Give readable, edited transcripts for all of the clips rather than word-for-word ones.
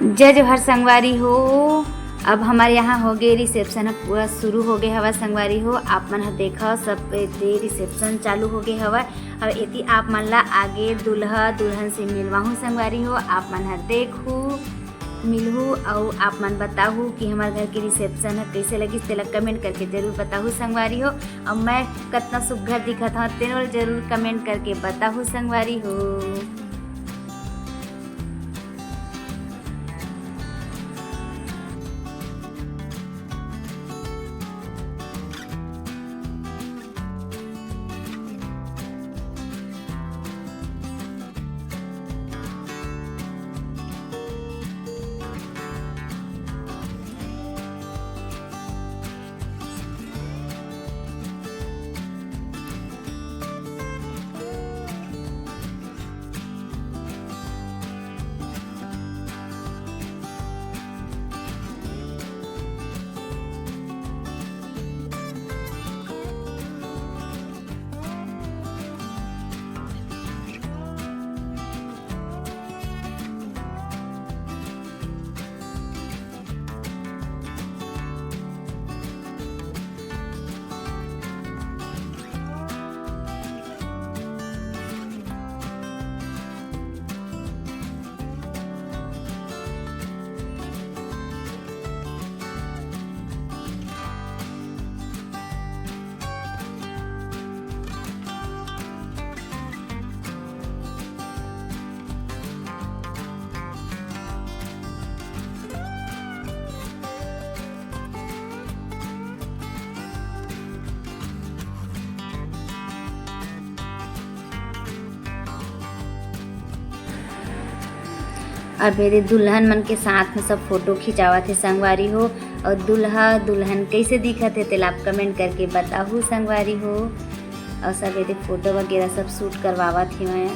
जय जोहर संगवारी हो। अब हमारे यहाँ हो गए रिसेप्शन पूरा शुरू हो गए हवा संगवारी हो। आप मन ह देखा सब दे रिसेप्शन चालू हो गए हवा। अब यदि आप मन ला आगे दूल्हा दुल्हन से मिलवाहू संगवारी हो। आप मन ह देखू मिलहू और आप मन बताहू कि हमारे घर के रिसेप्शन है कैसे लगी, तेला कमेंट करके जरूर बताहू संगवारी हो। और मैं कितना सुघर दिखत हूँ तेनो जरूर कमेंट करके बताहू संगवारी हो। अब मेरे दुल्हन मन के साथ में सब फोटो खिंचावत है संगवारी हो। और दूल्हा दुल्हन कैसे दिखत है तेला आप कमेंट करके बताहू संगवारी हो। और सब मेरे फोटो वगैरह सब शूट करवावत ही मैं।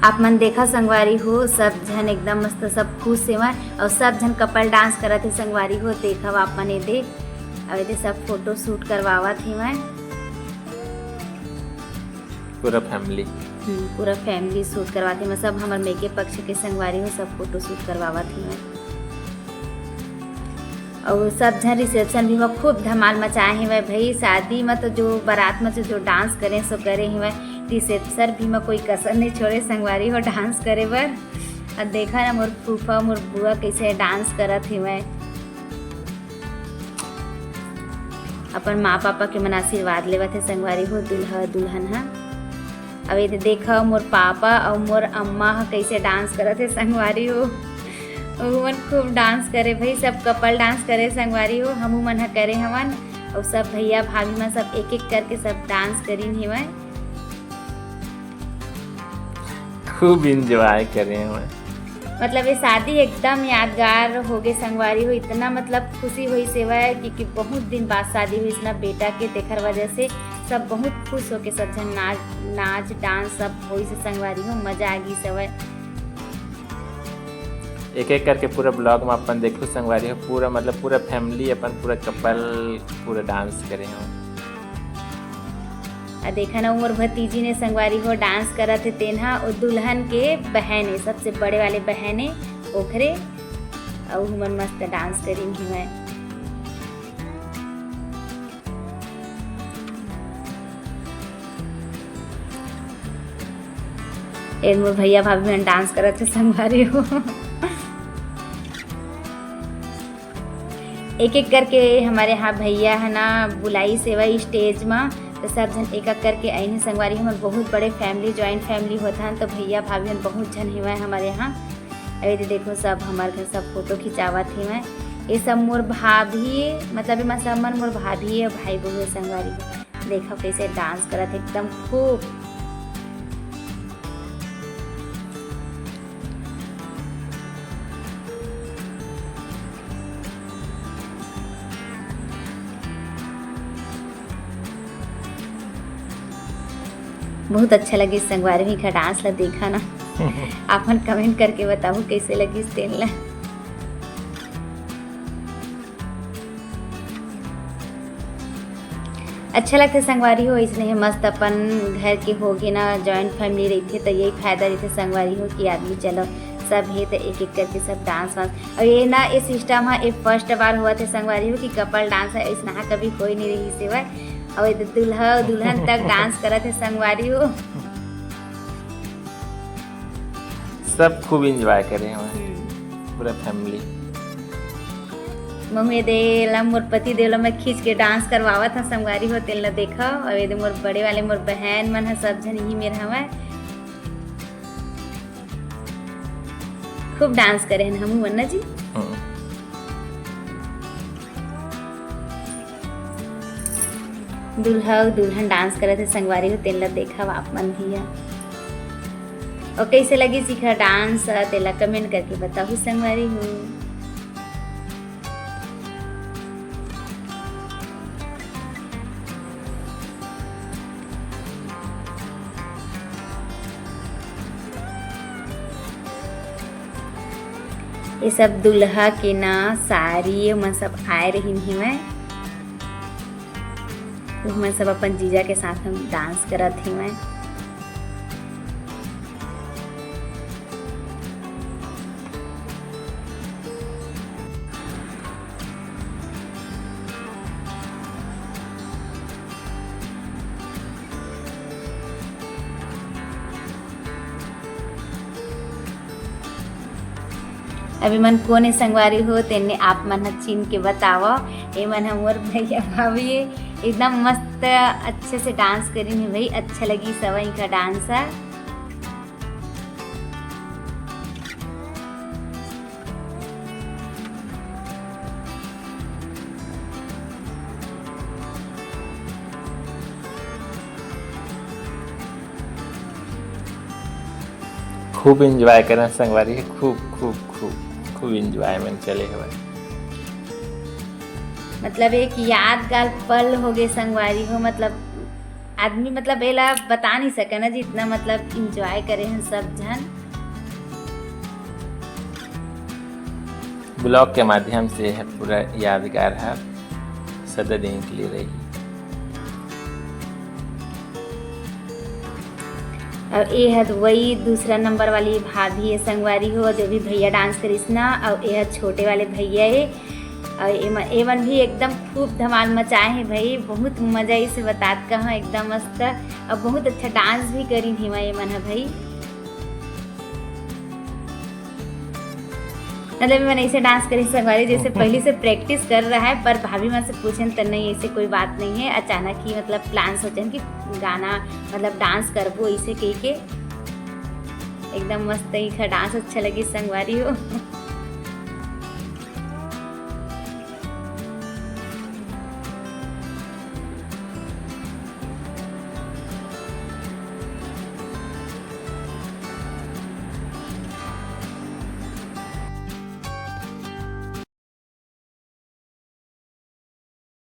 आप मन देखा संगवारी हो सब झन एकदम मस्त सब खुश सेवा और सब झन कपल डांस करत हे संगवारी हो। देखा आप मन ये देख अब ये सब फोटो शूट करवावत ही मैं पूरा फैमिली पूरा फैमिली शूट करवाते मैं सब हमारे मेके पक्ष के संगवारी हो सब फोटो शूट करवावत ही मैं। और सब झन रिसेप्शन भी में खूब धमाल मचाए हैं वह भाई शादी में तो जो बारात में जो डांस करें सो करे हैं वह रिसेप्शन भी में कोई कसर नहीं छोड़े संगवारी हो डांस करे बर। और देखा ना मोर फूफा मोर बुआ कैसे डांस करत ही मैं अपन माँ पापा के मन आशीर्वाद लेवत है संगवारी हो दुल्हा दुल्हन हा। अब ये देखा मोर पापा और मोर अम्मा कैसे डांस करत है संगवारी हो। मन खूब डांस करे भाई सब कपल डांस करे संगवारी हो हमू मन करे हवन और सब भैया भाभी में सब एक एक करके सब डांस करीन ही मैं खूब इंजॉय करे हैं। मतलब ये शादी एकदम यादगार हो गए संगवारी हो। इतना मतलब खुशी हुई सेवा है क्योंकि बहुत दिन बाद शादी हुई इतना बेटा के देखर वजह से सब बहुत खुश हो के सब जन नाच डांस सब हुई से संगवारी हो मजा आ गई सब। एक एक करके पूरा ब्लॉग में अपन देखो संगवारी हो पूरा मतलब पूरा फैमिली अपन पूरा कपल पूरा डांस करे हो। देखा ना उमर भतीजी ने संगवारी हो डांस करत थे तेन्हा और दुल्हन के बहन है सबसे बड़े वाले बहन है ओखरे और मन मस्त डांस करी ही मैं। मोर भैया भाभी में डांस करत थे संगवारी हो। एक एक करके हमारे यहाँ भैया है ना बुलाई सेवा स्टेज में तो सब जन एक एक करके आइन संगवारी हमारे बहुत बड़े फैमिली जॉइंट फैमिली होता है तो भैया भाभी हम बहुत जन हुआ है हमारे यहाँ। अभी देखो सब हमारे घर सब फोटो खिंचावत ही मैं ये सब मोर भाभी मतलब मैं सब मन मोर भाभी है भाई बहू संगवारी देखो कैसे डांस करत एकदम खूब। बहुत अच्छा लगी संगवारी में का डांस ला देखा ना आपन कमेंट करके बताओ कैसे लगी तेन ला। अच्छा लगता संगवारी हो इसलिए मस्त अपन घर के होगे ना जॉइंट फैमिली रहती तो यही फायदा रहता संगवारी हो कि आदमी चलो सब है तो एक एक करके सब डांस वांस और ये ना ये सिस्टम है ये फर्स्ट बार हुआ थे संगवारी हो कि कपल डांस है इसना कभी कोई नहीं रही सेवा और दुल्हा दुल्हन तक डांस करत है संगवारी हो सब खूब एंजॉय करे हैं पूरा फैमिली। मम्मी देला मोर पति देला मैं खींच के डांस करवावत था संगवारी हो तेल देखा और ये मोर बड़े वाले मोर बहन मन है सब जन ही मेरा हवा खूब डांस करे हैं हमू वन्ना जी। दुल्हा दुल्हन डांस करे थे संगवारी हो तेला देखा आप मन भी है और कैसे लगी सीखा डांस तेला कमेंट करके बताओ संगवारी हो। ये सब दुल्हा के ना साड़ी मैं सब आए रही ही मैं सब अपन जीजा के साथ हम डांस करत थी मैं। अभी मन कोने संगवारी हो तेने आप मन चीन के बताओ ये मन हमर भैया भाभी एकदम मस्त अच्छे से डांस करी है भाई अच्छा लगी सवाई का डांस है। खूब एंजॉय करना संगवारी है खूब खूब खूब खूब एंजॉयमेंट चले हुए मतलब एक यादगार पल हो गए संगवारी हो मतलब आदमी मतलब एला बता नहीं सके ना जी, इतना मतलब इंजॉय करे हैं सब जन। ब्लॉग के माध्यम से है पूरा यादगार है सदा दिन के लिए रही। और ये है वही दूसरा नंबर वाली भाभी है संगवारी हो, जो भी भैया डांस करिस ना। और ये है छोटे वाले भैया है, और एवन भी एकदम खूब धमाल मचाए हैं भाई, बहुत मजा इसे बतात कहाँ एकदम मस्त। और बहुत अच्छा डांस भी करी हिमा एमन है भाई, मतलब मैंने ऐसे डांस करी संगवारी जैसे पहले से प्रैक्टिस कर रहा है। पर भाभी माँ से पूछें तो नहीं, ऐसे कोई बात नहीं है, अचानक ही मतलब प्लान सोचें कि गाना मतलब डांस करबो, ऐसे कह के एकदम मस्त ही डांस अच्छा लगी संगवारी हो।